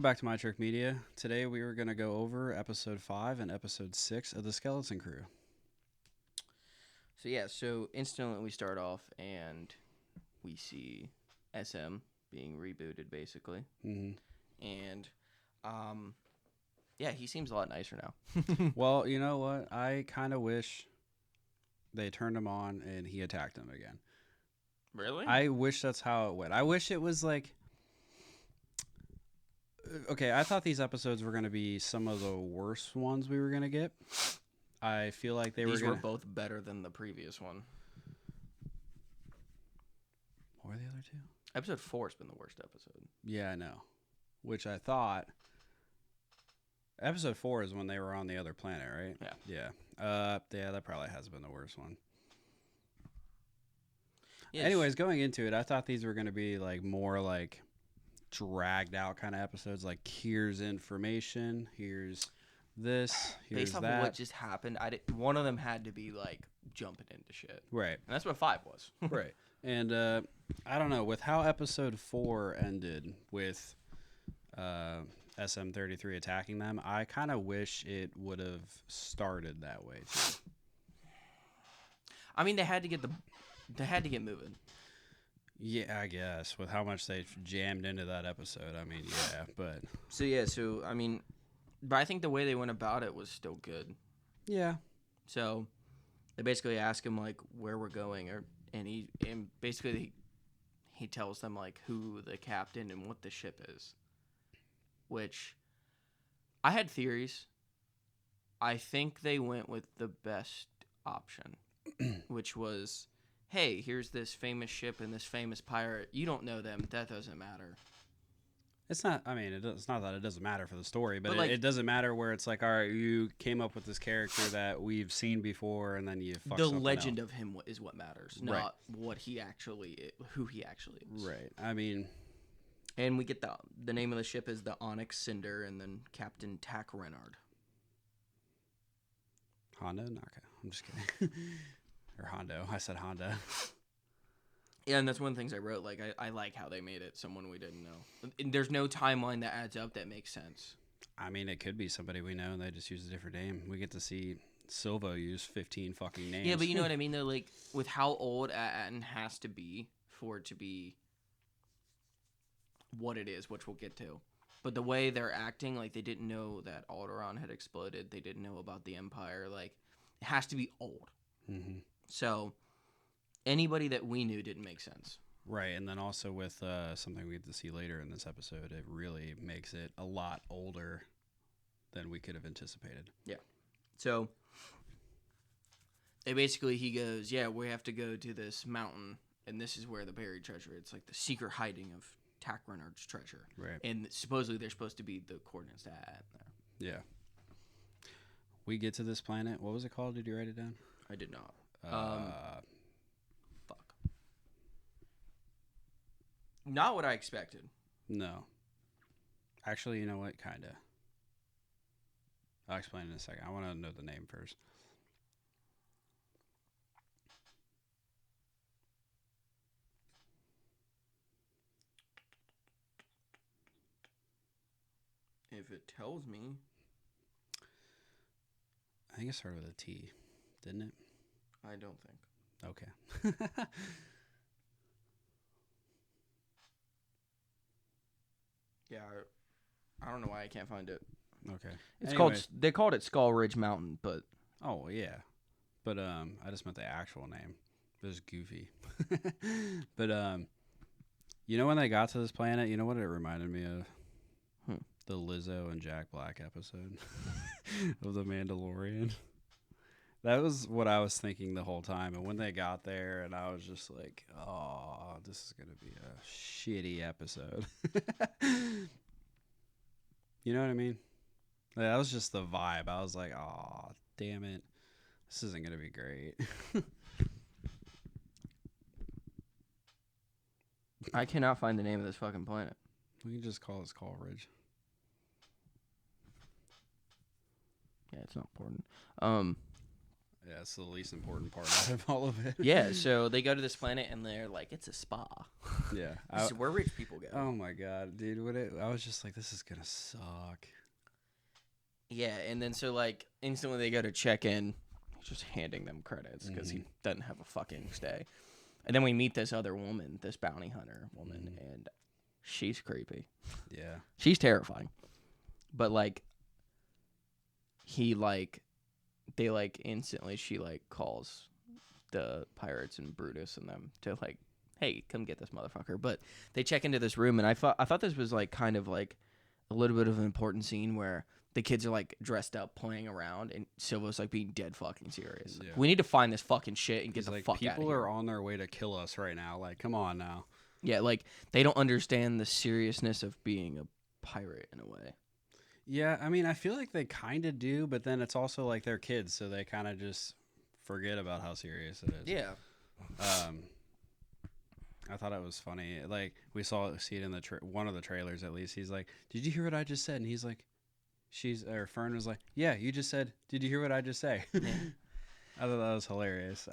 Welcome back to My Trick Media. Today we are going to go over episode 5 and episode 6 of The Skeleton Crew. So instantly we start off and we see SM being rebooted basically. Mm-hmm. And he seems a lot nicer now. Well, you know what? I kind of wish they turned him on and he attacked them again. Really? I wish that's how it went. I wish it was like... Okay, I thought these episodes were going to be some of the worst ones we were going to get. I feel like These were both better than the previous one. What were the other two? Episode 4 has been the worst episode. Yeah, I know. Which I thought... Episode 4 is when they were on the other planet, right? Yeah. Yeah, that probably has been the worst one. Yes. Anyways, going into it, I thought these were going to be like more like dragged out kind of episodes. Like, here's information, here's this, here's based off that. of what just happened, one of them had to be like jumping into shit. Right. And that's what 5 was. Right. And I don't know, with how episode 4 ended with SM-33 attacking them, I kind of wish it would have started that way too. I mean, they had to get moving. Yeah, I guess with how much they jammed into that episode. I mean, yeah, but But I think the way they went about it was still good. yeah. So they basically ask him like where we're going, and basically he tells them like who the captain and what the ship is. Which I had theories. I think they went with the best option, which was, hey, here's this famous ship and this famous pirate. You don't know them. That doesn't matter. It's not. I mean, it's not that it doesn't matter for the story, but like, it doesn't matter where it's like, all right, you came up with this character that we've seen before, and then you fuck the something legend else. of him is what matters, Right. not what he actually, who he actually is. Right. I mean, And we get the name of the ship is the Onyx Cinder, and then Captain Tack Renard. Hondo. No, okay. I'm just kidding. Or Hondo. I said Honda. Yeah, and that's one of the things I wrote. Like, I like how they made it someone we didn't know. And there's no timeline that adds up that makes sense. I mean, it could be somebody we know, and they just use a different name. We get to see Silvo use 15 fucking names. Yeah, but you know what I mean, though? Like, with how old Atten has to be for it to be what it is, which we'll get to. But the way they're acting, like, they didn't know that Alderaan had exploded. They didn't know about the Empire. Like, it has to be old. Mm-hmm. So anybody that we knew didn't make sense. Right, and then also with something we get to see later in this episode, it really makes it a lot older than we could have anticipated. Yeah. So he goes, yeah, we have to go to this mountain, and this is where the buried treasure. It's like the secret hiding of Tack Renard's treasure. Right. And supposedly they're supposed to be the coordinates to add there. Yeah. We get to this planet. What was it called? Did you write it down? I did not. Fuck. Not what I expected. No. Actually, you know what? Kind of. I'll explain in a second. I want to know the name first. If it tells me. I think it started with a T, didn't it? I don't think. Okay. Yeah, I don't know why I can't find it. Okay. It's Anyway. called. They called it Skull Ridge Mountain, but Oh, yeah. But I just meant the actual name. It was goofy. But you know when they got to this planet, you know what it reminded me of? The Lizzo and Jack Black episode of The Mandalorian. That was what I was thinking the whole time. And when they got there, and I was just like, oh, this is going to be a shitty episode. You know what I mean? Like, that was just the vibe. I was like, oh, damn it. This isn't going to be great. I cannot find the name of this fucking planet. We can just call it Skull Ridge. Yeah, it's not important. Yeah, it's the least important part out of all of it. Yeah, so they go to this planet and they're like, it's a spa. Yeah. This is where rich people go. Oh my god, dude! I was just like, this is gonna suck. Yeah, and then so like instantly they go to check in, just handing them credits because he doesn't have a fucking stay. And then we meet this other woman, this bounty hunter woman, and she's creepy. Yeah. She's terrifying. But like they like instantly she like calls the pirates and Brutus and them to like, hey, come get this motherfucker. But they check into this room and I thought this was like kind of like a little bit of an important scene where the kids are like dressed up playing around and Silva's like being dead fucking serious. Yeah. We need to find this fucking shit and get the like, fuck out of here. people are on their way to kill us right now. Like, come on now. Yeah, like they don't understand the seriousness of being a pirate in a way. Yeah, I mean, I feel like they kind of do, but then it's also like they're kids, so they kind of just forget about how serious it is. Yeah. I thought it was funny. Like, we see it in the one of the trailers at least. He's like, "Did you hear what I just said?" And he's like, Fern was like, "Yeah, you just said, did you hear what I just say?" Yeah. I thought that was hilarious.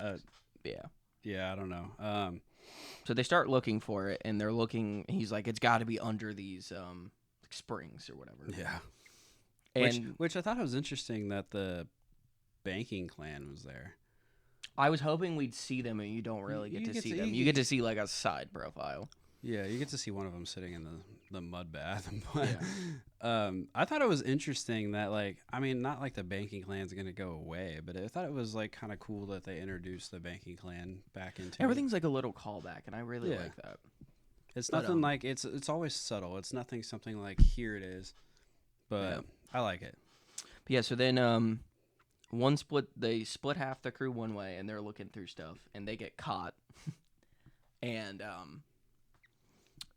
Yeah. Yeah, I don't know. So they start looking for it, and they're looking. He's like, "It's got to be under these springs or whatever." Yeah. And which I thought it was interesting that the banking clan was there. I was hoping we'd see them, and you don't really get to see them. You get to see like a side profile. Yeah, you get to see one of them sitting in the mud bath. Yeah. I thought it was interesting that, like, I mean, not like the banking clan's going to go away, but I thought it was, like, kind of cool that they introduced the banking clan back into Everything's like a little callback, and I really like that. It's nothing like, it's always subtle. It's nothing something like, here it is. But I like it. But yeah, so then they split half the crew one way, and they're looking through stuff, and they get caught. And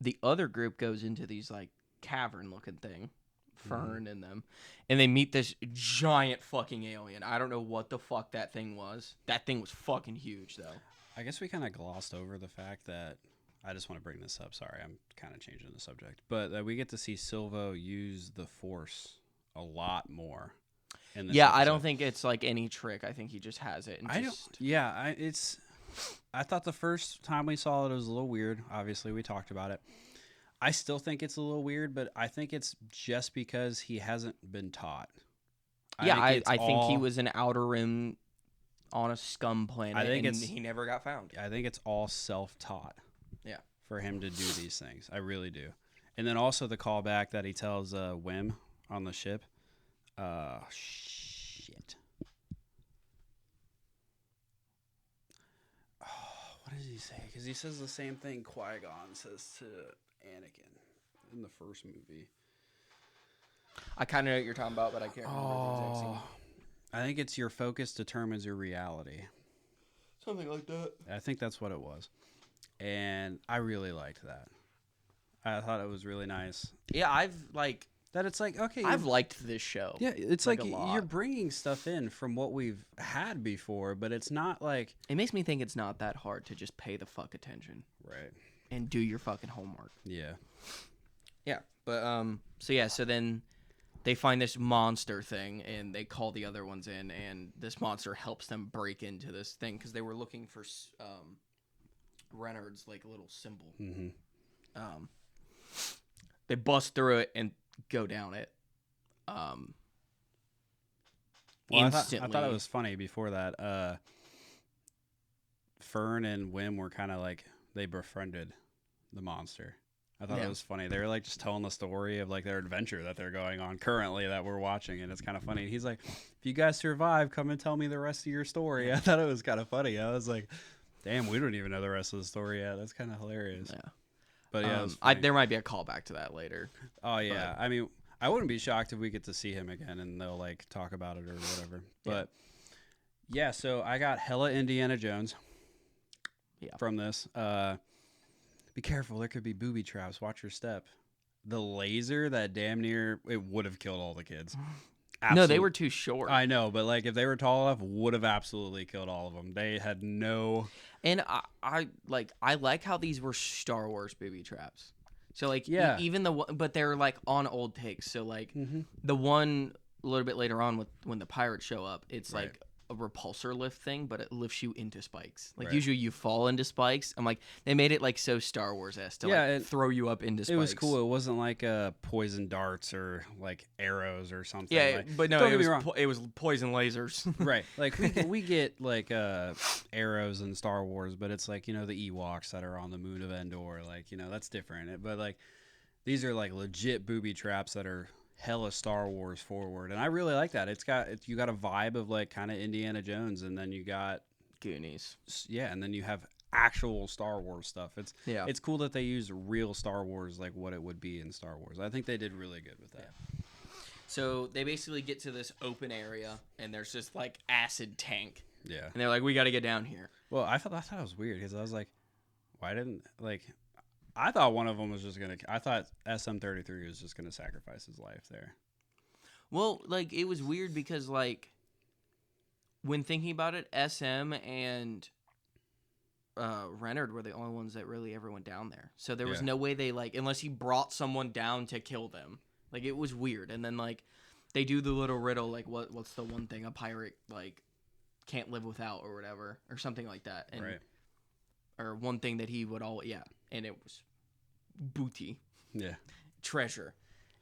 the other group goes into these like cavern looking thing, Fern and them, and they meet this giant fucking alien. I don't know what the fuck that thing was. That thing was fucking huge though. I guess we kind of glossed over the fact that, I just want to bring this up, sorry, I'm kind of changing the subject, but we get to see Silva use the Force a lot more in this episode. I don't think it's like any trick. I think he just has it. And I thought the first time we saw it was a little weird. Obviously, we talked about it. I still think it's a little weird, but I think it's just because he hasn't been taught. I think he was an Outer Rim on a scum planet, and he never got found. I think it's all self-taught. Yeah. For him to do these things. I really do. And then also the callback that he tells Wim on the ship. Shit. What does he say? Because he says the same thing Qui-Gon says to Anakin in the first movie. I kind of know what you're talking about, but I can't remember the exact scene. I think it's your focus determines your reality. Something like that. I think that's what it was. And I really liked that. I thought it was really nice. Yeah, I've like... That it's like, okay. I've liked this show. Yeah, it's like you're bringing stuff in from what we've had before, but it's not like... It makes me think it's not that hard to just pay the fuck attention. Right. And do your fucking homework. Yeah. Yeah, but, so then they find this monster thing, and they call the other ones in, and this monster helps them break into this thing, because they were looking for, Renard's, like, little symbol. Mm-hmm. They bust through it and go down it. Instantly. I thought it was funny before that. Fern and Wim were kind of like, they befriended the monster. I thought it was funny. They were like just telling the story of like their adventure that they're going on currently that we're watching, and it's kind of funny. And he's like, if you guys survive, come and tell me the rest of your story. I thought it was kind of funny. I was like, damn, we don't even know the rest of the story yet. That's kind of hilarious. Yeah. But yeah, there might be a callback to that later. Oh yeah, I mean, I wouldn't be shocked if we get to see him again and they'll like talk about it or whatever. But yeah, so I got hella Indiana Jones. Yeah. From this, be careful. There could be booby traps. Watch your step. The laser that damn near it would have killed all the kids. No, they were too short. I know, but like if they were tall enough, would have absolutely killed all of them. They had no. And I like how these were Star Wars booby traps. So like even but they're like on old takes. So like the one a little bit later on when the pirates show up, it's like a repulsor lift thing, but it lifts you into spikes. Like Right. usually you fall into spikes. I'm like, they made it like so Star Wars-esque to like throw you up into spikes. It was cool. It wasn't like poison darts or like arrows or something. Yeah, like, but no, don't it get me was wrong. it was poison lasers. Right. Like we get like arrows in Star Wars, but it's like, the Ewoks that are on the moon of Endor, like, that's different. But like these are like legit booby traps that are hella Star Wars forward. And I really like that. You got a vibe of like kind of Indiana Jones, and then you got Goonies. Yeah, and then you have actual Star Wars stuff. It's cool that they use real Star Wars, like what it would be in Star Wars. I think they did really good with that. Yeah. So they basically get to this open area, and there's this like acid tank. Yeah. And they're like, we got to get down here. Well, I thought it was weird because I was like, why didn't I thought one of them was just gonna. I thought SM-33 was just gonna sacrifice his life there. Well, like it was weird because like when thinking about it, SM and Renard were the only ones that really ever went down there. So there was no way they like unless he brought someone down to kill them. Like it was weird. And then like they do the little riddle like what's the one thing a pirate like can't live without or whatever or something like that. And, right. Or one thing that he would always and it was booty. Yeah. Treasure.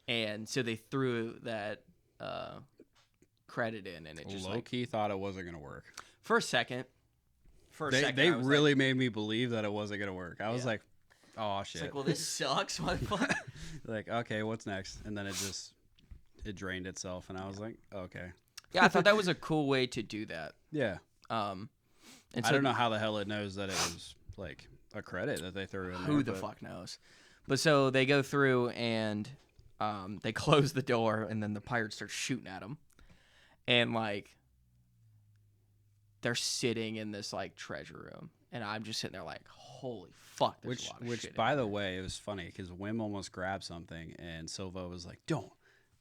And so they threw that credit in, and it just low-key thought it wasn't gonna work. For a second. They really made me believe that it wasn't gonna work. I was like, oh shit. It's like, well, this sucks. What? Like, okay, what's next? And then it drained itself, and I was like, okay. Yeah, I thought that was a cool way to do that. Yeah. And so I don't know how the hell it knows that it was like a credit that they threw in there. Who the fuck knows? But so they go through and they close the door, and then the pirates start shooting at them. And like they're sitting in this like treasure room, and I'm just sitting there like, holy fuck! There's a lot of which shit by the way, it was funny because Wim almost grabbed something, and Silva was like, "Don't."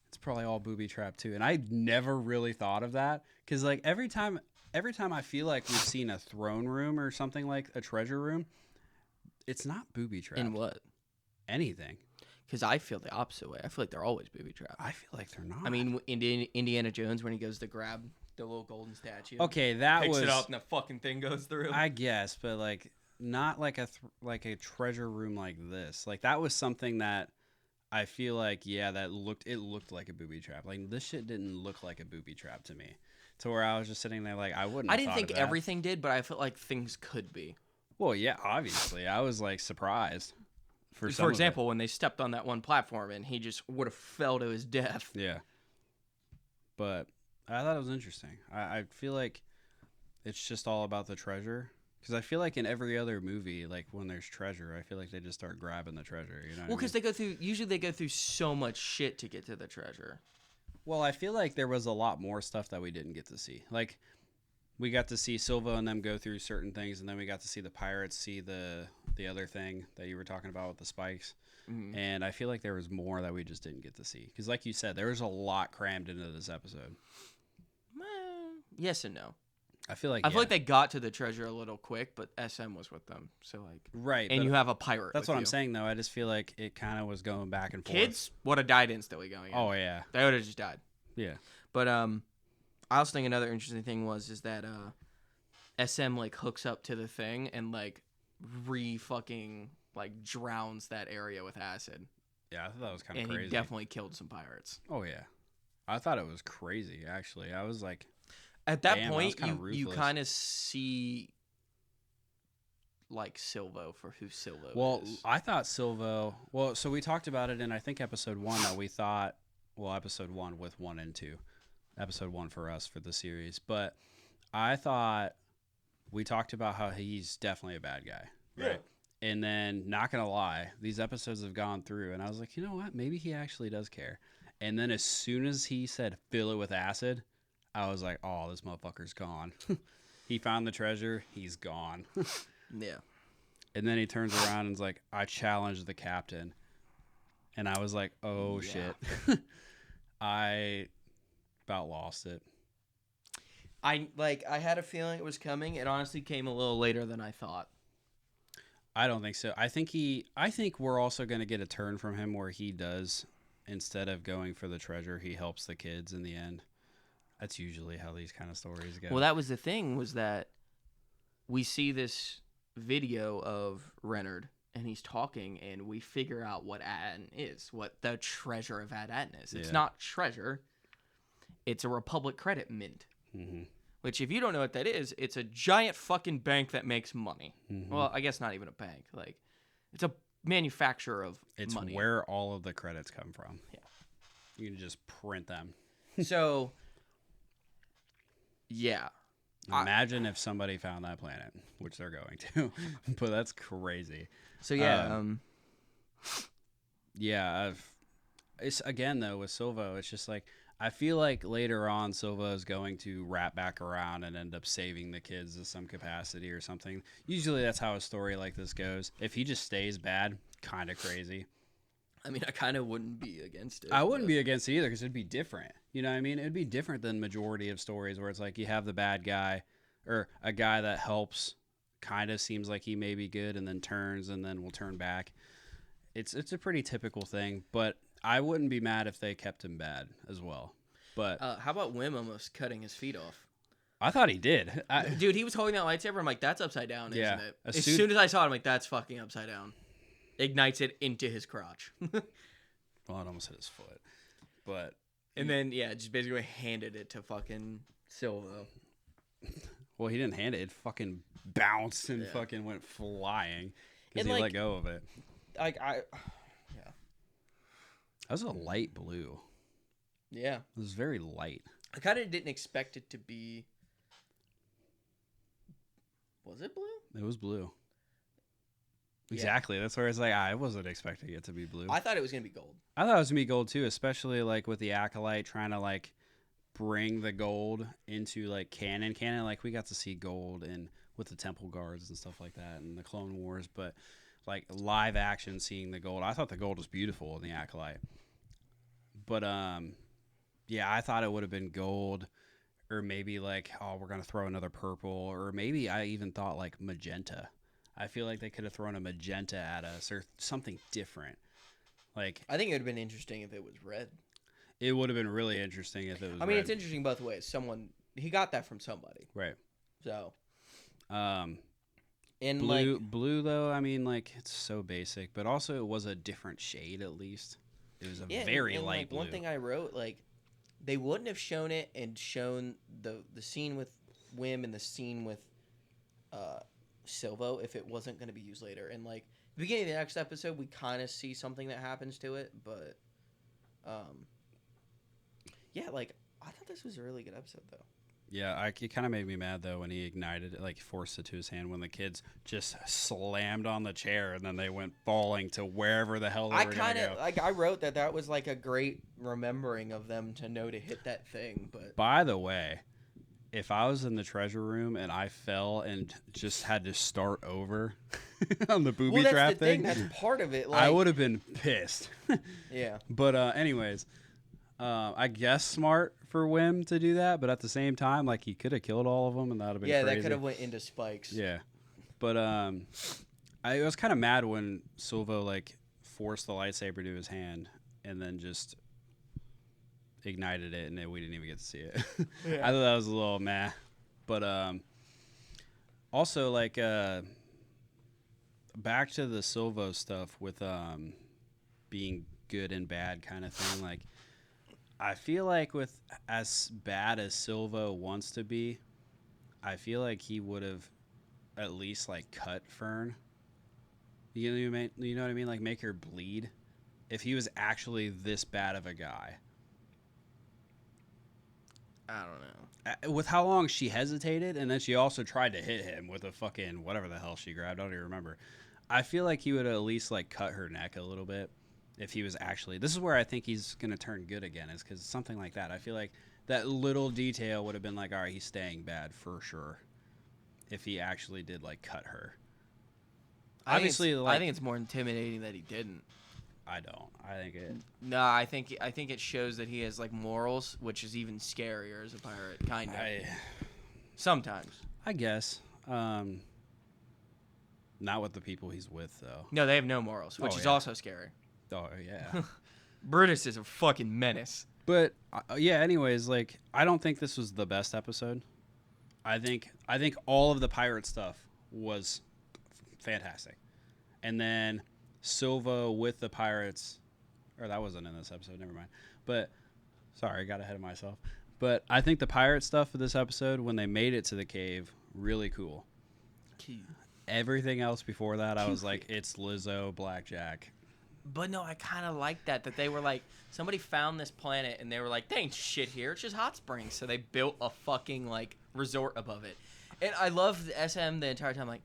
It's probably all booby trap too, and I never really thought of that because like every time I feel like we've seen a throne room or something like a treasure room, it's not booby trap. In what? Anything. Because I feel the opposite way. I feel like they're always booby trapped. I feel like they're not. I mean, Indiana Jones when he goes to grab the little golden statue. Okay, that picks was it up and the fucking thing goes through. I guess, but like not like a treasure room like this. Like that was something that I feel like that looked like a booby trap. Like this shit didn't look like a booby trap to me. To where I was just sitting there like I wouldn't. I didn't have think thought of that. everything did, but I felt like things could be. Well, yeah, obviously, I was like surprised. For example, when they stepped on that one platform and he just would have fell to his death. Yeah. But I thought it was interesting. I feel like it's just all about the treasure. Because I feel like in every other movie, like when there's treasure, I feel like they just start grabbing the treasure. You know? Well, because usually they go through so much shit to get to the treasure. Well, I feel like there was a lot more stuff that we didn't get to see. Like we got to see Silva and them go through certain things, and then we got to see the pirates see the other thing that you were talking about with the spikes. Mm-hmm. And I feel like there was more that we just didn't get to see. Because like you said, there was a lot crammed into this episode. Yes and no. I feel like they got to the treasure a little quick, but SM was with them, so like right. And you have a pirate. That's what I'm saying, though. I just feel like it kind of was going back and forth. Kids would have died instantly going in. Oh yeah, they would have just died. Yeah, but I also think another interesting thing is that SM like hooks up to the thing and like fucking like drowns that area with acid. Yeah, I thought that was kind of crazy. And he definitely killed some pirates. Oh yeah, I thought it was crazy. Actually, I was like. At that point, you kind of see like Silvo for who Silvo is. Well, I thought Silvo. Well, so we talked about it in I think episode 1 that we thought. Well, episode 1 with 1 and 2, episode 1 for us for the series. But I thought we talked about how he's definitely a bad guy, right? Yeah. And then, not gonna lie, these episodes have gone through, and I was like, you know what? Maybe he actually does care. And then as soon as he said fill it with acid. I was like, oh, this motherfucker's gone. He found the treasure. He's gone. Yeah. And then he turns around and is like, I challenged the captain. And I was like, oh, shit. I about lost it. I had a feeling it was coming. It honestly came a little later than I thought. I don't think so. I think we're also going to get a turn from him where he does, instead of going for the treasure, he helps the kids in the end. That's usually how these kind of stories go. Well, that was the thing, was that we see this video of Renard, and he's talking, and we figure out what Aten is, what the treasure of Aten is. It's not treasure. It's a Republic credit mint. Mm-hmm. Which, if you don't know what that is, it's a giant fucking bank that makes money. Mm-hmm. Well, I guess not even a bank. Like, it's a manufacturer of money. It's where all of the credits come from. Yeah. You can just print them. So, yeah. Imagine if somebody found that planet, which they're going to. But that's crazy. So, yeah. Yeah. It's again, though, with Silvo, it's just like, I feel like later on Silva is going to wrap back around and end up saving the kids in some capacity or something. Usually that's how a story like this goes. If he just stays bad, kind of crazy. I mean, I kind of wouldn't be against it. I wouldn't be against it either because it'd be different. You know what I mean? It'd be different than majority of stories where it's like you have the bad guy or a guy that helps, kind of seems like he may be good and then turns and then will turn back. It's a pretty typical thing, but I wouldn't be mad if they kept him bad as well. But how about Wim almost cutting his feet off? I thought he did. Dude, he was holding that lightsaber. I'm like, that's upside down, Yeah. isn't it? As soon as I saw it, I'm like, that's fucking upside down. Ignites it into his crotch. Well, it almost hit his foot. But and then, yeah, just basically handed it to fucking Silvo. Well, he didn't hand it. It fucking bounced and fucking went flying because he let go of it. Yeah. That was a light blue. Yeah. It was very light. I kind of didn't expect it to be... Was it blue? It was blue. Yeah. Exactly. That's where it's like, I wasn't expecting it to be blue. I thought it was going to be gold. I thought it was going to be gold too, especially like with the Acolyte trying to like bring the gold into like canon. Like we got to see gold and with the Temple Guards and stuff like that and the Clone Wars, but like live action seeing the gold. I thought the gold was beautiful in the Acolyte. But yeah, I thought it would have been gold or maybe like, oh, we're going to throw another purple, or maybe I even thought like magenta. I feel like they could have thrown a magenta at us or something different. Like, I think it would have been interesting if it was red. It would have been really interesting if it was I mean, red. it's interesting both ways. He got that from somebody. Right. So. And blue though, I mean, like, it's so basic, but also it was a different shade at least. It was a very light blue. One thing I wrote, like, they wouldn't have shown it and shown the scene with Wim and the scene with Silvo if it wasn't going to be used later. And like the beginning of the next episode, we kind of see something that happens to it, but yeah, like I thought this was a really good episode though. Yeah, it kind of made me mad though when he ignited it, like forced it to his hand when the kids just slammed on the chair and then they went falling to wherever the hell they were going to go. Like I wrote that was like a great remembering of them to know to hit that thing. But by the way, if I was in the treasure room and I fell and just had to start over on the booby trap thing, that's part of it. Like, I would have been pissed. Yeah. But anyways, I guess smart for Wim to do that, but at the same time, like he could have killed all of them, and that would have been crazy. That could have went into spikes. Yeah, but I was kind of mad when Silvo like forced the lightsaber to his hand and then just ignited it, and then we didn't even get to see it. Yeah. I thought that was a little meh, but also like back to the Silvo stuff with being good and bad kind of thing. Like I feel like with as bad as Silvo wants to be, I feel like he would have at least like cut Fern. You know what I mean? Like make her bleed. If he was actually this bad of a guy. I don't know. With how long she hesitated, and then she also tried to hit him with a fucking whatever the hell she grabbed. I don't even remember. I feel like he would at least like cut her neck a little bit if he was actually. This is where I think he's going to turn good again, is because something like that. I feel like that little detail would have been like, all right, he's staying bad for sure if he actually did like cut her. Obviously, I think it's more intimidating that he didn't. I don't. I think it. No, I think it shows that he has like morals, which is even scarier as a pirate, kind of. Sometimes. I guess. Not with the people he's with, though. No, they have no morals, which is also scary. Oh yeah. Brutus is a fucking menace. But yeah, anyways, like I don't think this was the best episode. I think all of the pirate stuff was fantastic. And then Silva with the pirates, or that wasn't in this episode, never mind. But sorry, I got ahead of myself. But I think the pirate stuff for this episode, when they made it to the cave, really cool. Cute. Everything else before that, I was like, it's Lizzo, Blackjack. But no, I kind of like that they were like, somebody found this planet and they were like, they ain't shit here, it's just hot springs. So they built a fucking like resort above it. And I loved SM the entire time, like,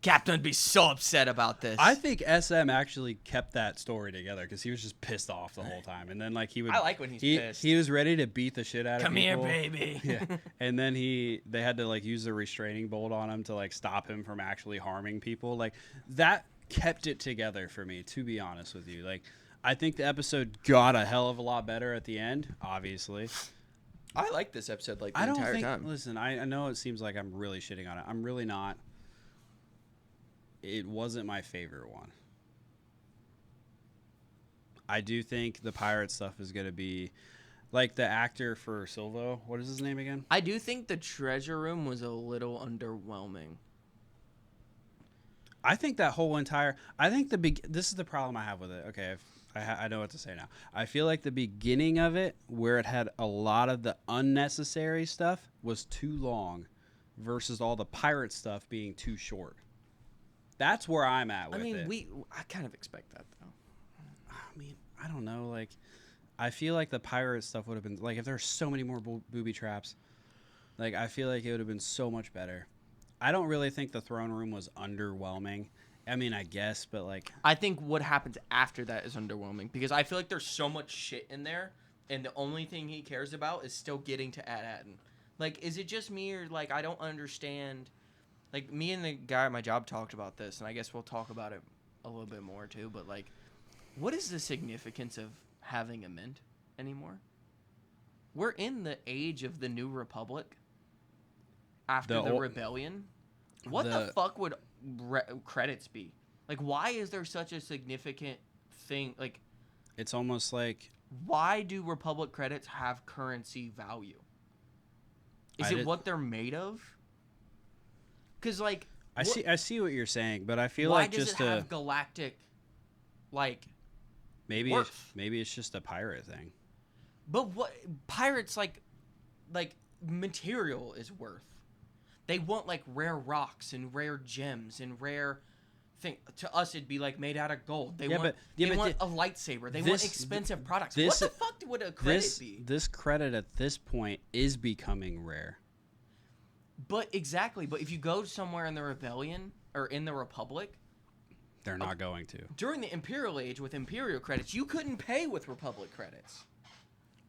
Captain would be so upset about this. I think SM actually kept that story together because he was just pissed off the whole time, and then like he would. I like when he's pissed. He was ready to beat the shit out of Come people. here, baby. Yeah, and then they had to like use the restraining bolt on him to like stop him from actually harming people. Like that kept it together for me, to be honest with you. Like I think the episode got a hell of a lot better at the end. Obviously, I like this episode like the I don't entire think. time. Listen, I know it seems like I'm really shitting on it. I'm really not. It wasn't my favorite one. I do think the pirate stuff is going to be like the actor for Silvo. What is his name again? I do think the treasure room was a little underwhelming. I think that whole entire. I think this is the problem I have with it. Okay, I know what to say now. I feel like the beginning of it, where it had a lot of the unnecessary stuff, was too long, versus all the pirate stuff being too short. That's where I'm at with it. I kind of expect that though. I mean, I don't know. Like, I feel like the pirate stuff would have been like if there's so many more booby traps. Like, I feel like it would have been so much better. I don't really think the throne room was underwhelming. I mean, I guess, but like, I think what happens after that is underwhelming because I feel like there's so much shit in there, and the only thing he cares about is still getting to Ad-Aden. Like, is it just me or like I don't understand? Like, me and the guy at my job talked about this, and I guess we'll talk about it a little bit more, too. But, like, what is the significance of having a mint anymore? We're in the age of the New Republic after the rebellion. What the fuck would credits be? Like, why is there such a significant thing? Like, it's almost like... Why do Republic credits have currency value? Is it what they're made of? Because, like... I see what you're saying, but I feel why like does just it have galactic, like, maybe worth? Maybe it's just a pirate thing. But what... Pirates, like material is worth. They want, like, rare rocks and rare gems and rare... To us, it'd be, like, made out of gold. They want a lightsaber. They want expensive products. What the fuck would a credit be? This credit at this point is becoming rare. But exactly. But if you go somewhere in the rebellion or in the Republic, they're not going to. During the Imperial Age with Imperial credits, you couldn't pay with Republic credits.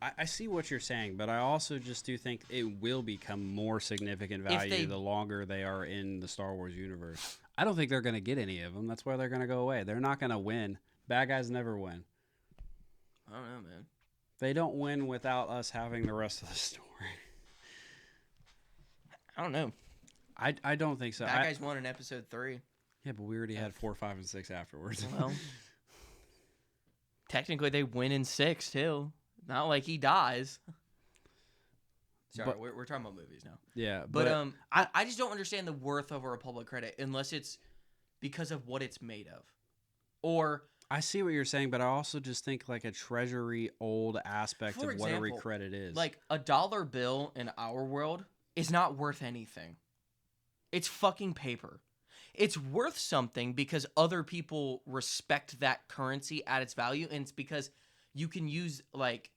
I see what you're saying, but I also just do think it will become more significant value the longer they are in the Star Wars universe. I don't think they're going to get any of them. That's why they're going to go away. They're not going to win. Bad guys never win. I don't know, man. They don't win without us having the rest of the story. I don't know. I don't think so. Bad guys won in episode 3. Yeah, but we already had 4, 5, and 6 afterwards. Well, technically they win in 6 too. Not like he dies. Sorry, we're talking about movies now. Yeah, but I just don't understand the worth of a Republic credit unless it's because of what it's made of. Or I see what you're saying, but I also just think like a treasury old aspect of what a credit is. Like a dollar bill in our world is not worth anything. It's fucking paper. It's worth something because other people respect that currency at its value, and it's because you can use, like,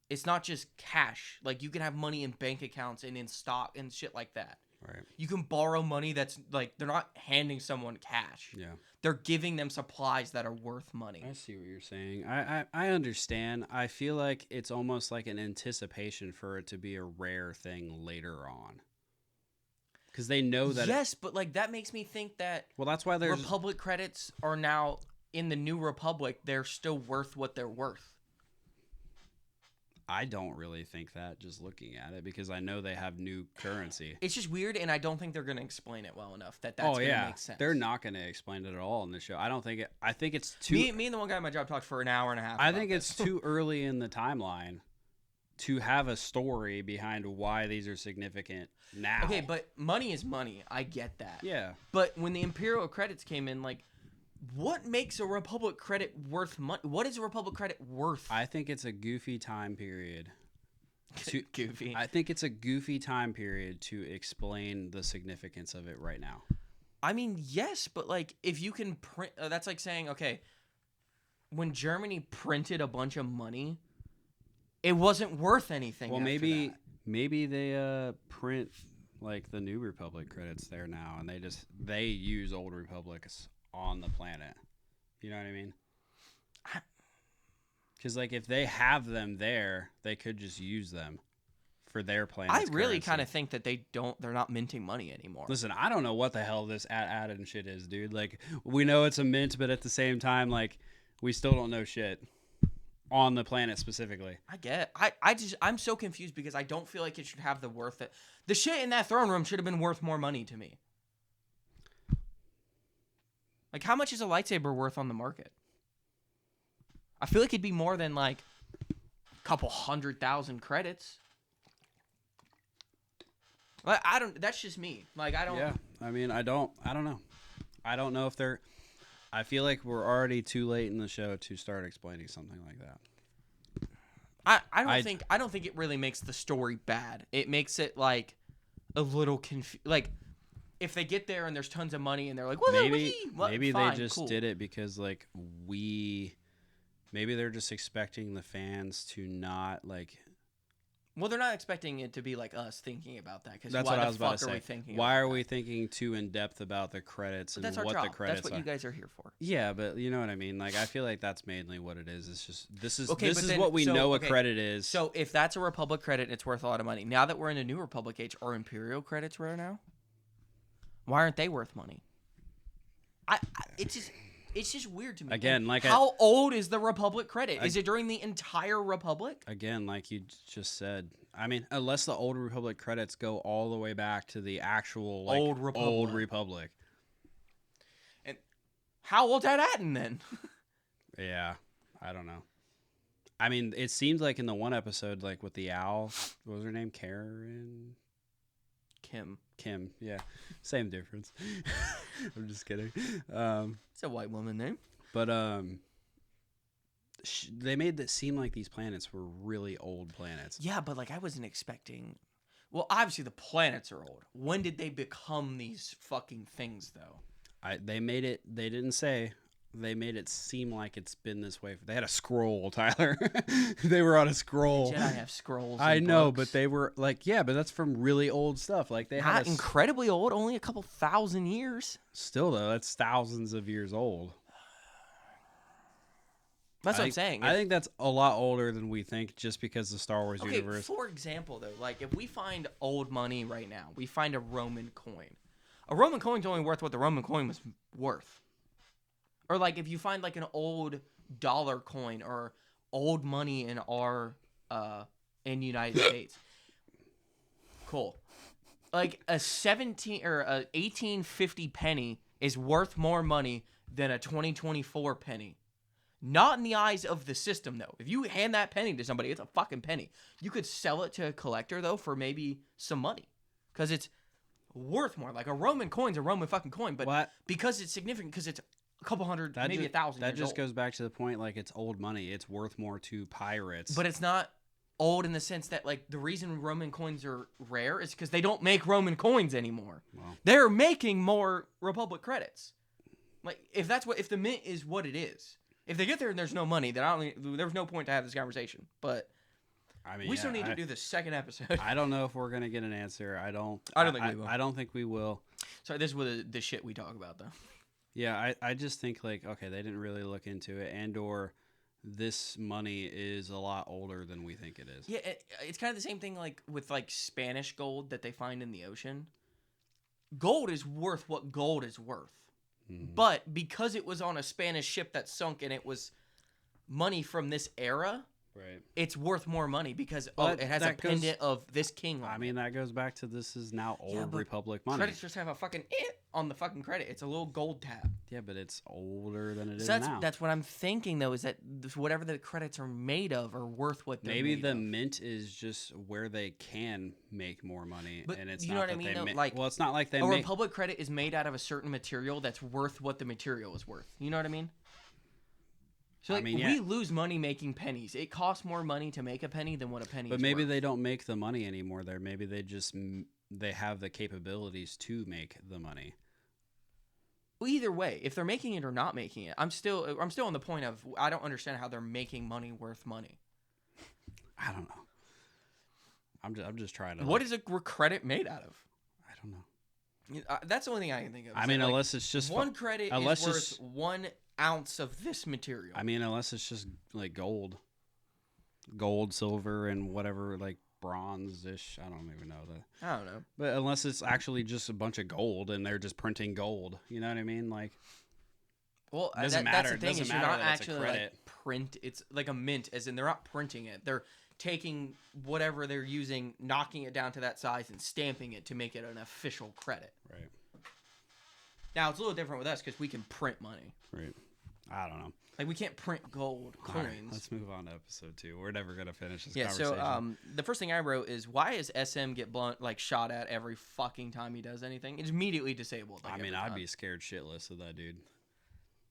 it's not just cash. Like, you can have money in bank accounts and in stock and shit like that. Right. You can borrow money that's, like, they're not handing someone cash. Yeah. They're giving them supplies that are worth money. I see what you're saying. I understand. I feel like it's almost like an anticipation for it to be a rare thing later on. Because they know that... Yes, but, like, that makes me think that... Well, that's why there's... Republic credits are now, in the New Republic, they're still worth what they're worth. I don't really think that just looking at it because I know they have new currency. It's just weird, and I don't think they're going to explain it well enough that's going to make sense. They're not going to explain it at all in the show. I don't think it. I think it's too. Me and the one guy at my job talked for an hour and a half. I think it's too early in the timeline to have a story behind why these are significant now. Okay, but money is money. I get that. Yeah. But when the Imperial credits came in, like, what makes a Republic credit worth money? What is a Republic credit worth? I think it's a goofy time period. Goofy. I think it's a goofy time period to explain the significance of it right now. I mean, yes, but like if you can print, that's like saying, okay, when Germany printed a bunch of money, it wasn't worth anything. Well, maybe they print like the New Republic credits there now, and they use Old Republics on the planet. You know what I mean? Because like if they have them there, they could just use them for their planet. I really kind of think that they're not minting money anymore. Listen, I don't know what the hell this added and shit is, dude. Like we know it's a mint, but at the same time, like we still don't know shit on the planet specifically. I get it. I'm so confused because I don't feel like it should have the worth that the shit in that throne room should have been worth more money to me. Like, how much is a lightsaber worth on the market? I feel like it'd be more than, like, a couple 100,000 credits. Like, that's just me. Like, I don't. Yeah, I mean, I don't know. I don't know if they're. I feel like we're already too late in the show to start explaining something like that. I don't think it really makes the story bad. It makes it, like, a little like. If they get there and there's tons of money and they're like, well, maybe they just did it because like maybe they're just expecting the fans to not like. Well, they're not expecting it to be like us thinking about that because that's what I was about to say. Why are we thinking too in depth about the credits and that's what the credits are? That's what you guys are here for. Yeah, but you know what I mean. Like I feel like that's mainly what it is. It's just this is what we know a credit is. So if that's a Republic credit, it's worth a lot of money. Now that we're in a New Republic age, are Imperial credits rare now? Why aren't they worth money? It's just weird to me. Again, like how old is the Republic credit? Is it during the entire Republic? Again, like you just said. I mean, unless the Old Republic credits go all the way back to the actual like, Old Republic. And how old that Atten then? Yeah, I don't know. I mean, it seems like in the one episode, like with the owl, what was her name? Kim, yeah. Same difference. I'm just kidding. It's a white woman name. But they made it seem like these planets were really old planets. Yeah, but like I wasn't expecting. Well, obviously the planets are old. When did they become these fucking things, though? They made it. They didn't say. They made it seem like it's been this way. They had a scroll, Tyler. They were on a scroll. Jedi have scrolls. I know, but they were like, yeah, but that's from really old stuff. Like they not incredibly old, only a couple thousand years. Still, though, that's thousands of years old. That's what I'm saying. I think that's a lot older than we think, just because the Star Wars universe. For example, though, like if we find old money right now, we find a Roman coin. A Roman coin's only worth what the Roman coin was worth. Or like if you find like an old dollar coin or old money in in the United States. Cool. Like a 1850 penny is worth more money than a 2024 penny. Not in the eyes of the system, though. If you hand that penny to somebody, it's a fucking penny. You could sell it to a collector, though, for maybe some money. Because it's worth more. Like a Roman coin's a Roman fucking coin. But because it's significant, because it's a couple hundred, maybe 1,000 years old. That just goes back to the point, like, it's old money. It's worth more to pirates. But it's not old in the sense that, like, the reason Roman coins are rare is because they don't make Roman coins anymore. Well, they're making more Republic credits. Like, if the mint is what it is. If they get there and there's no money, then there's no point to have this conversation. But I mean, we still need to do the second episode. I don't know if we're gonna get an answer. I don't think we will. I don't think we will. Sorry, this is the shit we talk about, though. Yeah, I just think, like, okay, they didn't really look into it, and/or this money is a lot older than we think it is. Yeah, it's kind of the same thing, like with like Spanish gold that they find in the ocean. Gold is worth what gold is worth. But because it was on a Spanish ship that sunk and it was money from this era, Right. it's worth more money because Well, it has a that goes- pendant of this king on I mean, that goes back to this is now Old but Republic it. money. Credits just have a fucking on the fucking credit. It's a little gold tab. Yeah, but it's older than it is So now. that's what I'm thinking though, is that whatever the credits are made of are worth what they're Maybe made the of. mint is just where they can make more money, But and it's you not know what that I mean, they though? ma- Like, well, it's not like they A make. Republic credit is made out of a certain material that's worth what the material is worth. You know what I mean? So I like, mean, we yeah. lose money making pennies. It costs more money to make a penny than what a penny But is maybe worth. they don't make the money anymore. There, maybe they just they have the capabilities to make the money. Well, either way, if they're making it or not making it, I'm still on the point of I don't understand how they're making money worth money. I don't know. I'm just trying to. What is a credit made out of? I don't know. That's the only thing I can think of. I is mean, that, like, unless it's just one credit unless is worth it's- 1 ounce of this material. I mean, unless it's just like gold, silver, and whatever, like bronze-ish. I don't even know that. I don't know. But unless it's actually just a bunch of gold and they're just printing gold, you know what I mean? Like, Well, Doesn't that's matter. the It thing doesn't is you're matter not that it's a actually like credit. print. It's like a mint, as in they're not printing it. They're taking whatever they're using, knocking it down to that size, and stamping it to make it an official credit. right, Now it's a little different with us because we can print money. right. I don't know. Like we can't print gold All coins. right, let's move on to episode 2. We're never gonna finish this Yeah. conversation. So the first thing I wrote is why is SM get shot at every fucking time he does anything? It's immediately disabled. Like, I mean, every I'd time. be scared shitless of that dude.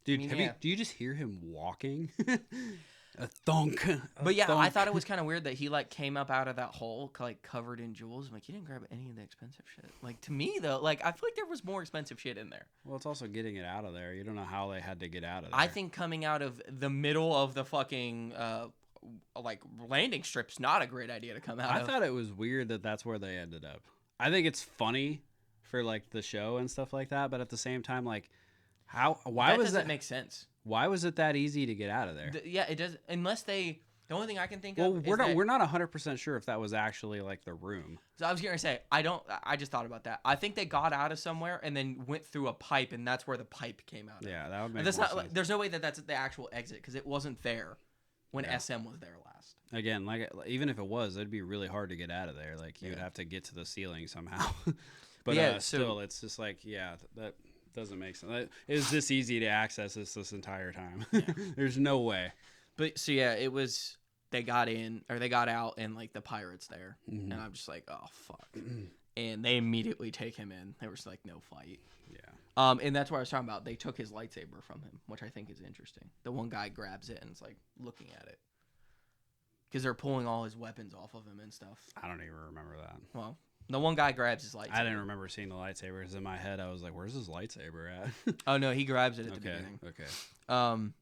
Dude, mean, yeah. do you just hear him walking? A thunk. But yeah, I thought it was kind of weird that he like came up out of that hole like covered in jewels. I'm like, you didn't grab any of the expensive shit. Like to me though, like I feel like there was more expensive shit in there. Well, it's also getting it out of there. You don't know how they had to get out of there. I think coming out of the middle of the fucking like landing strip's not a great idea to come out I of. thought it was weird that that's where they ended up. I think it's funny for like the show and stuff like that, but at the same time, like, why that was doesn't that? make sense? Why was it that easy to get out of there? Yeah, it does. Unless they, the only thing I can think Well, of. we're not 100% sure if that was actually like the room. So I was gonna say I just thought about that. I think they got out of somewhere and then went through a pipe, and that's where the pipe came out of. Yeah, that would make That's more not. sense. Like, there's no way that that's the actual exit because it wasn't there when Yeah. SM was there last. Again, like even if it was, it'd be really hard to get out of there. Like you would Yeah. have to get to the ceiling somehow. But Yeah, still, it's just like that doesn't make sense. It was this easy to access this entire time. There's no way. But so yeah, it was. They got in or they got out, and like the pirates there, Mhm. and I'm just like, oh fuck. And they immediately take him in. There was like no fight. Yeah. And that's what I was talking about. They took his lightsaber from him, which I think is interesting. The one guy grabs it and is like looking at it. Because they're pulling all his weapons off of him and stuff. I don't even remember that. Well, the one guy grabs his lightsaber. I didn't remember seeing the lightsabers in my head. I was like, "Where's his lightsaber at?" Oh no, he grabs it at the Okay. beginning. Okay.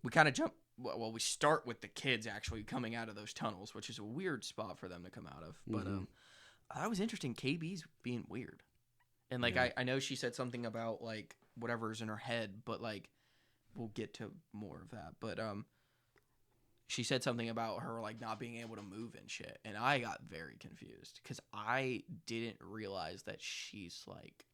We kind of jump. Well, we start with the kids actually coming out of those tunnels, which is a weird spot for them to come out of. But Mhm. that was interesting. KB's being weird, and like Yeah. I know she said something about like whatever's in her head, but like we'll get to more of that. But she said something about her like not being able to move and shit, and I got very confused because I didn't realize that she's like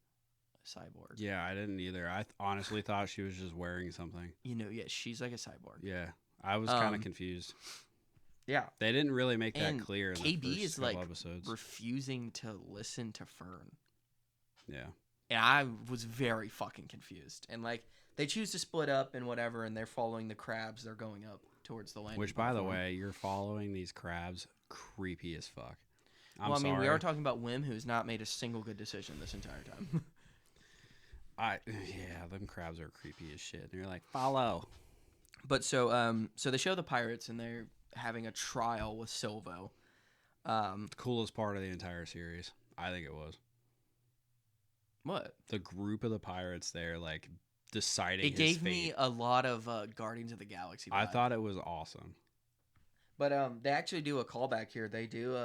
a cyborg. Yeah, I didn't either. I honestly thought she was just wearing something. You know, yeah, she's like a cyborg. Yeah, I was kind Um, of confused. Yeah. They didn't really make that And clear in the KB first is couple like episodes. refusing to listen to Fern. Yeah. And I was very fucking confused. And like they choose to split up and whatever, and they're following the crabs. They're going up towards the landing. Which, by the platform. way, you're following these crabs, creepy as fuck. I'm well, I mean, sorry. we are talking about Wim, who's not made a single good decision this entire time. Yeah, them crabs are creepy as shit. And you're like, follow. But so they show the pirates, and they're having a trial with Silvo. The coolest part of the entire series, I think it was. What? The group of the pirates there, like, deciding It his gave fate. me a lot of Guardians of the Galaxy. I vibe. thought it was awesome. But they actually do a callback here. They do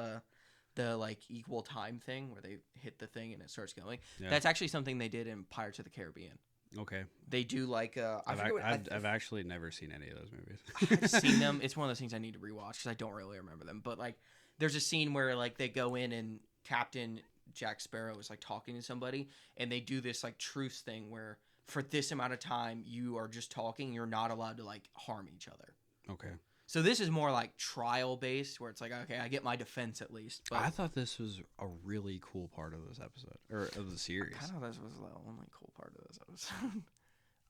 the like equal time thing where they hit the thing and it starts going. Yeah. That's actually something they did in Pirates of the Caribbean. Okay. They do like I've actually never seen any of those movies. I've seen them. It's one of those things I need to rewatch because I don't really remember them. But like, there's a scene where like they go in and Captain Jack Sparrow is like talking to somebody, and they do this like truce thing where for this amount of time you are just talking. You're not allowed to like harm each other. Okay. So this is more like trial based, where it's like, okay, I get my defense at least. But I thought this was a really cool part of this episode or of the series. I thought this was the only cool part of this episode.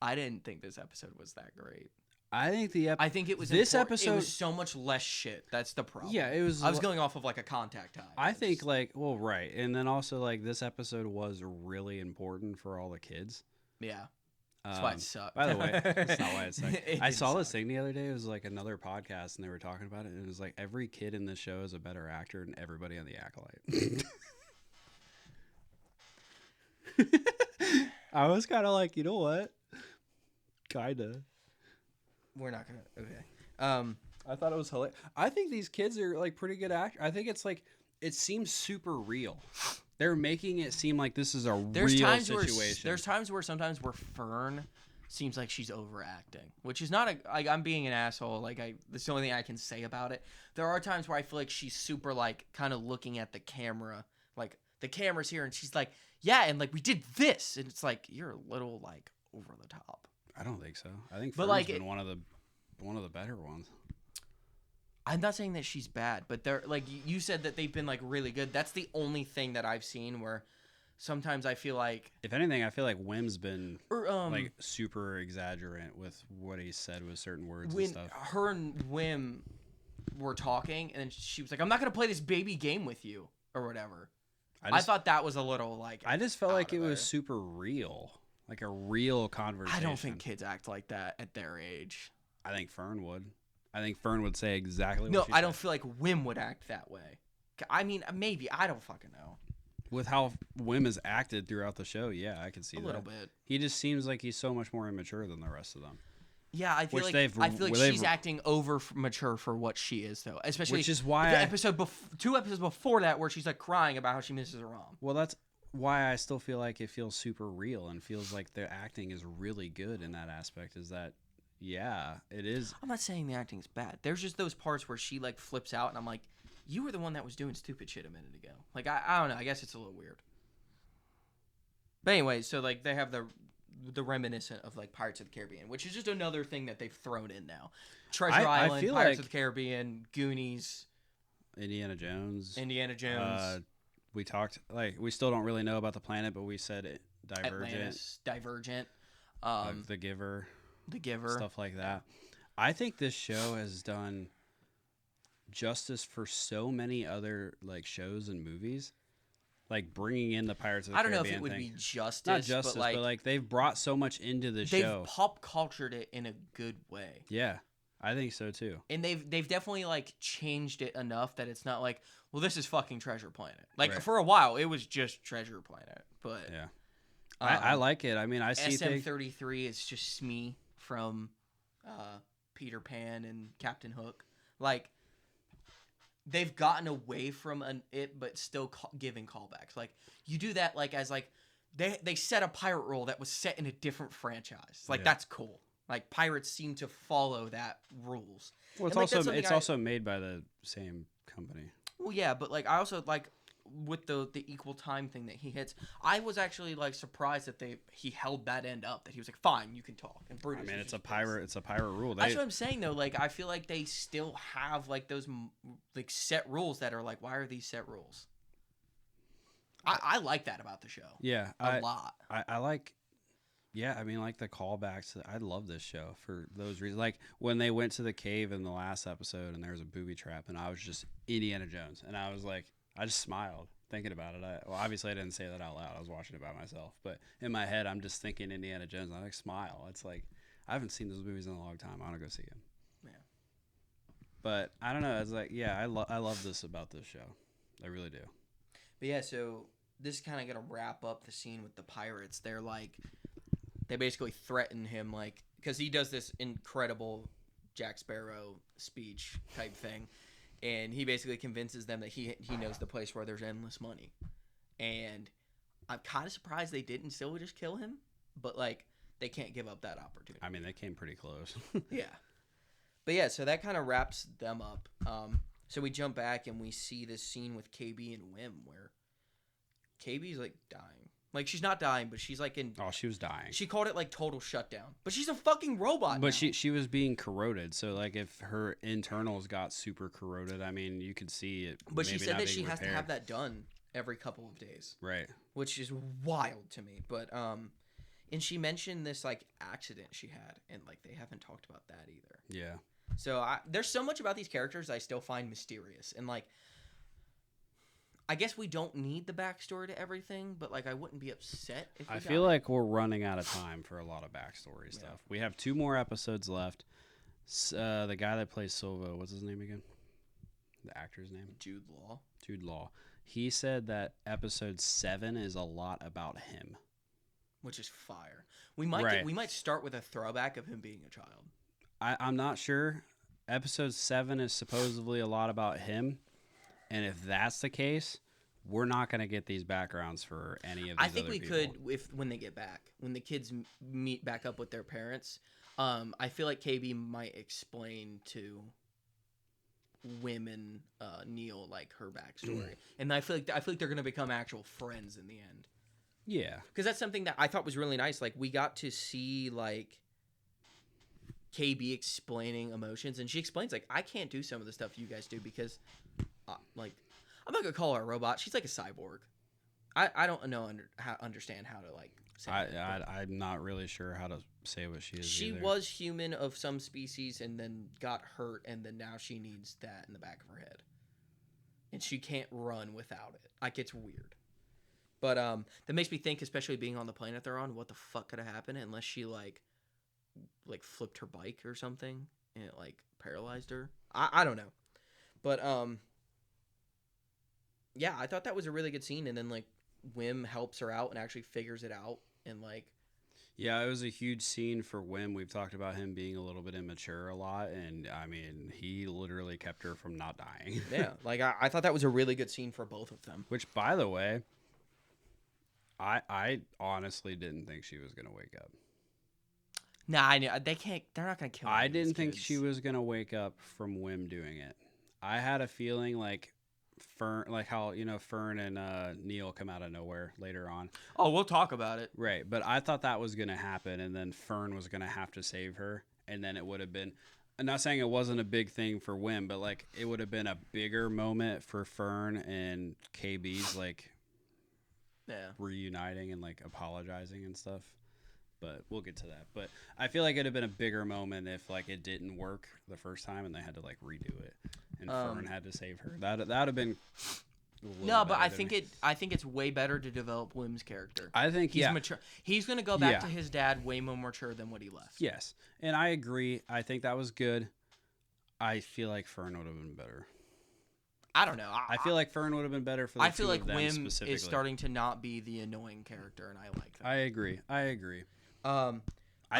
I didn't think this episode was that great. I think I think it was this important. episode. It was so much less shit. That's the problem. Yeah, it was. I was going off of like a contact time. I think right, and then also like this episode was really important for all the kids. Yeah. That's why it sucked. By the way, that's not why it sucked. I saw this suck. thing the other day. It was like another podcast, and they were talking about it. And it was like every kid in this show is a better actor than everybody on The Acolyte. I was kind of like, you know what? Kinda. We're not gonna. Okay. I thought it was hilarious. I think these kids are like pretty good actors. I think it's like it seems super real. They're making it seem like this is a real situation. There's times where Fern seems like she's overacting, which is not I'm being an asshole. That's the only thing I can say about it. There are times where I feel like she's super like kind of looking at the camera, like the camera's here, and she's like, yeah, and like we did this, and it's like you're a little like over the top. I don't think so. I think But, Fern's like, been one of the better ones. I'm not saying that she's bad, but they're like you said that they've been like really good. That's the only thing that I've seen where sometimes I feel like, if anything, I feel like Wim's been or, like super exaggerant with what he said with certain words when and stuff. her and Wim were talking, and she was like, "I'm not gonna play this baby game with you," or whatever. I thought that was a little like. I just felt like it was super real, like a real conversation. I don't think kids act like that at their age. I think Fern would. I think Fern would say exactly No, what she I said. don't feel like Wim would act that way. I mean, maybe. I don't fucking know. With how Wim has acted throughout the show, yeah, I can see that. A little bit. He just seems like he's so much more immature than the rest of them. Yeah, I feel like she's acting over mature for what she is, though. Especially which is why the two episodes before that, where she's like crying about how she misses her mom. Well, that's why I still feel like it feels super real and feels like their acting is really good in that aspect. Is that, yeah, it is. I'm not saying the acting's bad. There's just those parts where she like flips out, and I'm like, you were the one that was doing stupid shit a minute ago. Like I don't know. I guess it's a little weird. But anyway, so like they have the reminiscent of like Pirates of the Caribbean, which is just another thing that they've thrown in now. Treasure Island, Pirates of the Caribbean, Goonies, Indiana Jones. We talked we still don't really know about the planet, but we said it. Divergent, The Giver, stuff like that. I think this show has done justice for so many other like shows and movies. Like bringing in the Pirates of the Caribbean. I don't know if it would be justice. Not justice, but like they've brought so much into the show. They've pop cultured it in a good way. Yeah, I think so too. And they've definitely like changed it enough that it's not like, well, this is fucking Treasure Planet. Like for a while, it was just Treasure Planet. But yeah, I like it. I mean, I see SM-33 is just Smee from Peter Pan and Captain Hook. Like. They've gotten away from it, but still giving callbacks. Like you do that, like as like they set a pirate rule that was set in a different franchise. Like that's cool. Like pirates seem to follow that rules. Well, it's also made by the same company. Well, yeah, but like I also like with the equal time thing that he hits. I was actually like surprised that he held that end up. That he was like, fine, you can talk. And Brutus, I mean, it's a pirate rule. That's what I'm saying though. Like I feel like they still have like those like set rules that are like, why are these set rules? I like that about the show. Yeah, a lot. I like. Yeah, I mean, like the callbacks. I love this show for those reasons. Like when they went to the cave in the last episode, and there was a booby trap, and I was just Indiana Jones, and I was like. I just smiled thinking about it. Obviously, I didn't say that out loud. I was watching it by myself. But in my head, I'm just thinking Indiana Jones. And I like smile. It's like, I haven't seen those movies in a long time. I want to go see them. Yeah. But I don't know. It's like, yeah, I love this about this show. I really do. But yeah, so this is kind of going to wrap up the scene with the pirates. They're like, they basically threaten him, like, because he does this incredible Jack Sparrow speech type thing. And he basically convinces them that he knows the place where there's endless money. And I'm kind of surprised they didn't still just kill him. But, like, they can't give up that opportunity. I mean, they came pretty close. Yeah. But, yeah, so that kind of wraps them up. So we jump back and we see this scene with KB and Wim where KB's, like, dying. Like, she's not dying, but she's like in. Oh, she was dying. She called it like total shutdown, but she's a fucking robot. But now. she was being corroded. So like if her internals got super corroded, I mean you could see it. But she maybe said not that being she has to repaired. have that done every couple of days, Right. which is wild to me. But and she mentioned this like accident she had, and like they haven't talked about that either. Yeah. So there's so much about these characters I still find mysterious, and like I guess we don't need the backstory to everything, but like I wouldn't be upset if we I got feel it. like we're running out of time for a lot of backstory stuff. We have 2 more episodes left. The guy that plays Silva, what's his name again? The actor's name? Jude Law. Jude Law. He said that episode 7 is a lot about him. Which is fire. We might Right. we might start with a throwback of him being a child. I'm not sure. Episode 7 is supposedly a lot about him. And if that's the case, we're not going to get these backgrounds for any of these I think other we people. could when they get back, when the kids meet back up with their parents. I feel like KB might explain to women Neil like her backstory, and I feel like they're gonna become actual friends in the end. Yeah. Because that's something that I thought was really nice. Like we got to see like KB explaining emotions, and she explains like I can't do some of the stuff you guys do because like I'm not gonna call her a robot. She's like a cyborg. I don't know understand how to like say that, I'm not really sure how to say what she is. she either. was human of some species and then got hurt, and then now she needs that in the back of her head, and she can't run without it. Like it's weird, but that makes me think, especially being on the planet they're on, what the fuck could have happened unless she like flipped her bike or something and it like paralyzed her. I don't know, but yeah, I thought that was a really good scene, and then like Wim helps her out and actually figures it out, and like Yeah, it was a huge scene for Wim. We've talked about him being a little bit immature a lot, and I mean, he literally kept her from not dying. yeah, like I thought that was a really good scene for both of them. Which, by the way, I honestly didn't think she was gonna wake up. Nah, I know they can't. They're not gonna kill. I any of these didn't think kids. she was gonna wake up from Wim doing it. I had a feeling like Fern, like how Fern and Neil come out of nowhere later on. Oh, we'll talk about it. Right, but I thought that was gonna happen, and then Fern was gonna have to save her, and then it would have been. I'm not saying it wasn't a big thing for Wim, but like it would have been a bigger moment for Fern and KB's like Yeah. reuniting and like apologizing and stuff. But we'll get to that. But I feel like it'd have been a bigger moment if like it didn't work the first time and they had to like redo it, and Fern had to save her. That'd have been. No, but I think it's way better to develop Wim's character. I think He's mature. He's gonna go back to Yeah. his dad way more mature than what he left. Yes, and I agree. I think that was good. I feel like Fern would have been better. I don't know. I feel like Fern would have been better for the I feel two like of them Wim specifically. is starting to not be the annoying character, and I like that. I agree. I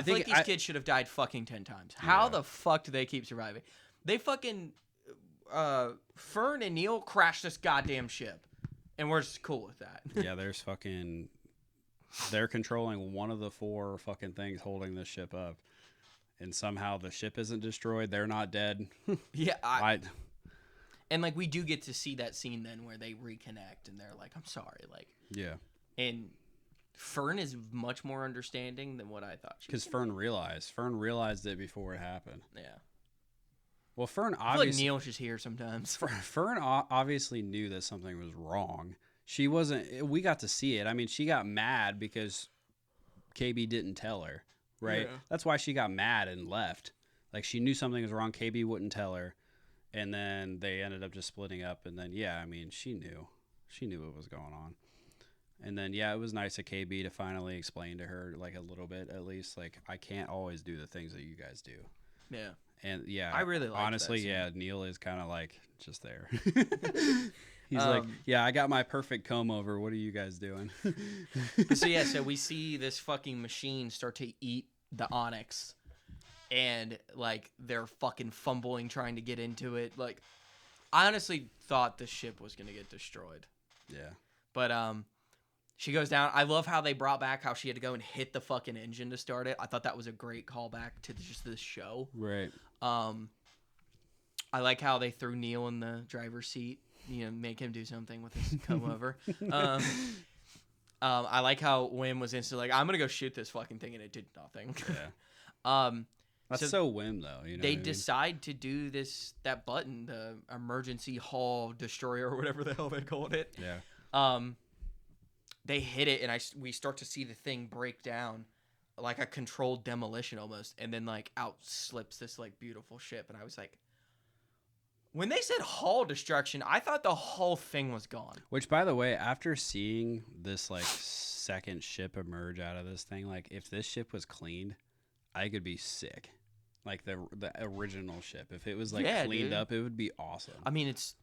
feel like these kids should have died fucking 10 times. How the fuck do they keep surviving? They fucking Fern and Neil crashed this goddamn ship, and we're just cool with that. Yeah, they're controlling one of the 4 fucking things holding this ship up, and somehow the ship isn't destroyed. They're not dead. Yeah, and like we do get to see that scene then where they reconnect, and they're like, "I'm sorry," like yeah, and Fern is much more understanding than what I thought. because Fern realized it before it happened. Yeah. Well, Fern I feel like obviously Neil's just here sometimes. Fern obviously knew that something was wrong. She wasn't. We got to see it. I mean, she got mad because KB didn't tell her. Right. Yeah. That's why she got mad and left. Like she knew something was wrong. KB wouldn't tell her, and then they ended up just splitting up. And then I mean, she knew what was going on. And then it was nice of KB to finally explain to her like a little bit at least. Like I can't always do the things that you guys do. Yeah. And I really liked honestly, that scene. Neil is kind of like just there. He's like, I got my perfect comb over. What are you guys doing? So we see this fucking machine start to eat the Onyx, and like they're fucking fumbling trying to get into it. Like, I honestly thought the ship was gonna get destroyed. Yeah. But she goes down. I love how they brought back how she had to go and hit the fucking engine to start it. I thought that was a great callback to just this show. Right. I like how they threw Neil in the driver's seat, make him do something with his comb over. I like how Wim was instantly like, I'm gonna go shoot this fucking thing, and it did nothing. Yeah. That's so Wim though. You know they what I mean? decide to do that button, the emergency hall destroyer or whatever the hell they called it. Yeah. They hit it, and we start to see the thing break down, like a controlled demolition almost, and then like out slips this like beautiful ship, and I was like, when they said hull destruction, I thought the whole thing was gone. Which, by the way, after seeing this like second ship emerge out of this thing, like if this ship was cleaned, I could be sick. Like the original ship, if it was like cleaned up, it would be awesome. I mean, it's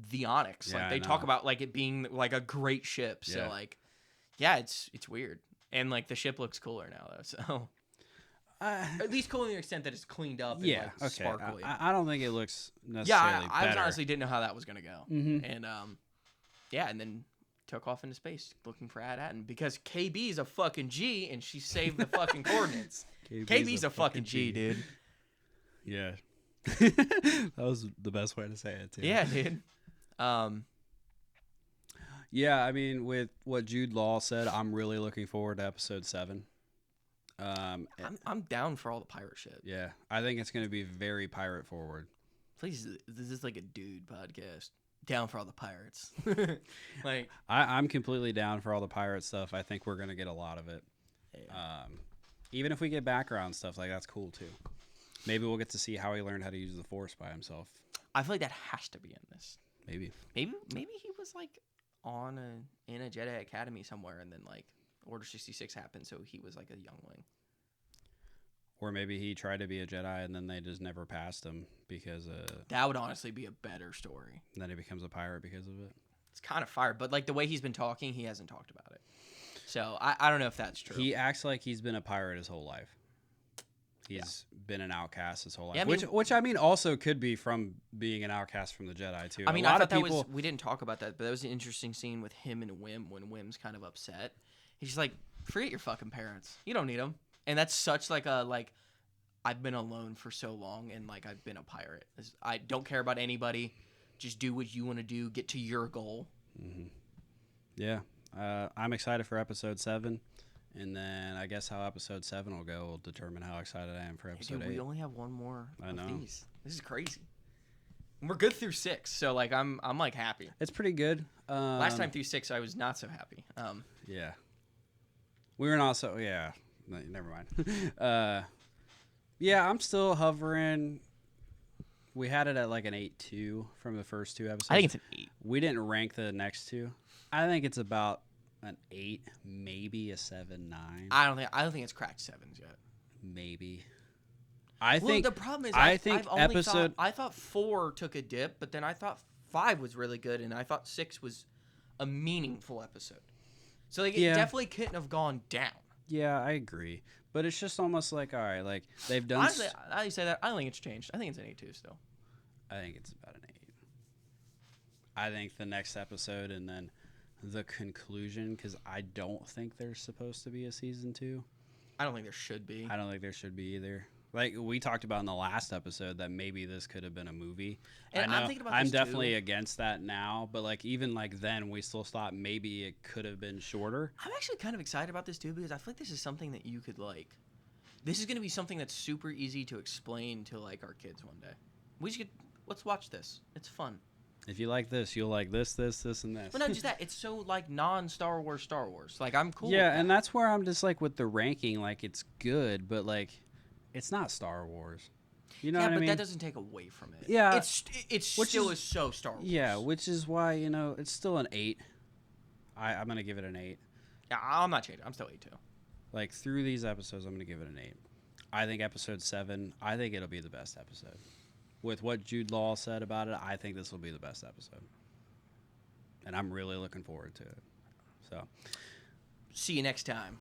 the Onyx. Like they talk about like it being like a great ship. So like, yeah, it's weird, and like the ship looks cooler now though. So. At least cool to the extent that it's cleaned up and like sparkly. I don't think it looks necessarily I better. honestly didn't know how that was going to go. Mm-hmm. And and then took off into space looking for AT-AT because KB's a fucking G and she saved the fucking coordinates. KB's a fucking G, dude. Yeah. That was the best way to say it, too. Yeah, dude. Yeah, I mean, with what Jude Law said, I'm really looking forward to episode 7. I'm down for all the pirate shit. Yeah, I think it's going to be very pirate forward. Please, this is like a dude podcast. Down for all the pirates. Like I'm completely down for all the pirate stuff. I think we're going to get a lot of it. Yeah. Even if we get background stuff, like that's cool too. Maybe we'll get to see how he learned how to use the Force by himself. I feel like that has to be in this. Maybe he was like in a Jedi Academy somewhere, and then like Order 66 happened, so he was like a youngling. Or maybe he tried to be a Jedi and then they just never passed him because that would honestly be a better story. Then he becomes a pirate because of it. It's kind of fire, but like the way he's been talking, he hasn't talked about it. So I don't know if that's true. He acts like he's been a pirate his whole life. He's been an outcast his whole life, yeah, I mean, which I mean also could be from being an outcast from the Jedi too. I mean, I thought that was, we didn't talk about that, but that was an interesting scene with him and Wim when Wim's kind of upset. He's just like, forget your fucking parents. You don't need them. And that's such like a like, I've been alone for so long and like I've been a pirate. I don't care about anybody. Just do what you want to do. Get to your goal. Mm-hmm. Yeah, I'm excited for episode 7. And then I guess how episode 7 will go will determine how excited I am for episode 8. We only have one more of these. This is crazy. And we're good through 6, so like I'm like happy. It's pretty good. Last time through 6, I was not so happy. Yeah. We were not so. Yeah. No, never mind. Yeah, I'm still hovering. We had it at like an 8.2 from the first 2 episodes. I think it's an 8. We didn't rank the next 2. I think it's about an 8, maybe a 7.9. I don't think it's cracked 7s yet. Maybe. I think the problem is I thought 4 took a dip, but then I thought 5 was really good, and I thought 6 was a meaningful episode. So like it definitely couldn't have gone down. Yeah, I agree. But it's just almost like, all right, like they've done. Honestly, now you say that, I don't think it's changed. I think it's an 8.2 still. I think it's about an 8. I think the next episode and then the conclusion, because I don't think there's supposed to be a season 2. I don't think there should be. I don't think there should be either. Like we talked about in the last episode that maybe this could have been a movie. And I'm thinking about I'm this definitely too. against that now, but like even like then we still thought maybe it could have been shorter. I'm actually kind of excited about this too because I feel like this is something that you could like. This is going to be something that's super easy to explain to like our kids one day. Let's watch this. It's fun. If you like this, you'll like this, and this. But not just that. It's so like non-Star Wars. Like I'm cool. Yeah, with that. and that's where I'm just like with the ranking, like it's good, but like it's not Star Wars. You know what I mean? Yeah, but that doesn't take away from it. Yeah. It still is so Star Wars. Yeah, which is why, it's still an 8. I'm going to give it an 8. Yeah, I'm not changing. I'm still 8 too. Like through these episodes, I'm going to give it an 8. I think episode 7, I think it'll be the best episode. With what Jude Law said about it, I think this will be the best episode. And I'm really looking forward to it. So, see you next time.